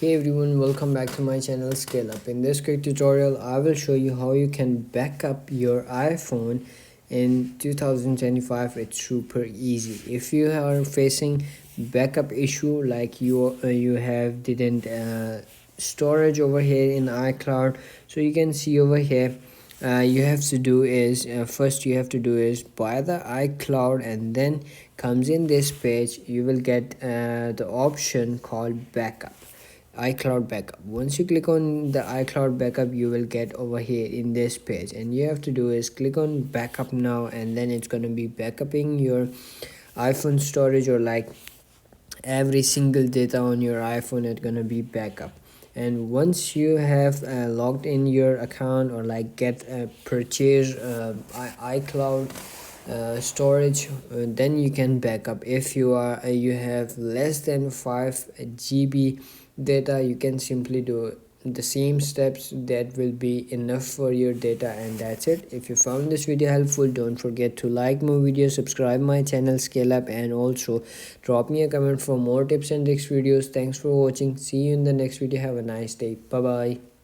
Hey everyone, welcome back to my channel Scale Up. In this quick tutorial, I will show you how you can back up your iPhone in 2025. It's super easy. If you are facing backup issue like you have didn't storage over here in iCloud, so you can see over here you have to do is first you have to do is buy the iCloud, and then comes in this page you will get the option called backup, iCloud backup. Once you click on the iCloud backup, you will get over here in this page, and you have to do is click on backup now, and then it's going to be backupping your iPhone storage, or like every single data on your iPhone is gonna be backup. And once you have logged in your account, or like get a purchase iCloud storage, then you can backup. If you have less than 5 GB data, you can simply do the same steps. That will be enough for your data, and that's it. If you found this video helpful, don't forget to like my video, subscribe my channel Scale Up, and also drop me a comment for more tips and tricks videos. Thanks for watching. See you in the next video. Have a nice day. Bye bye.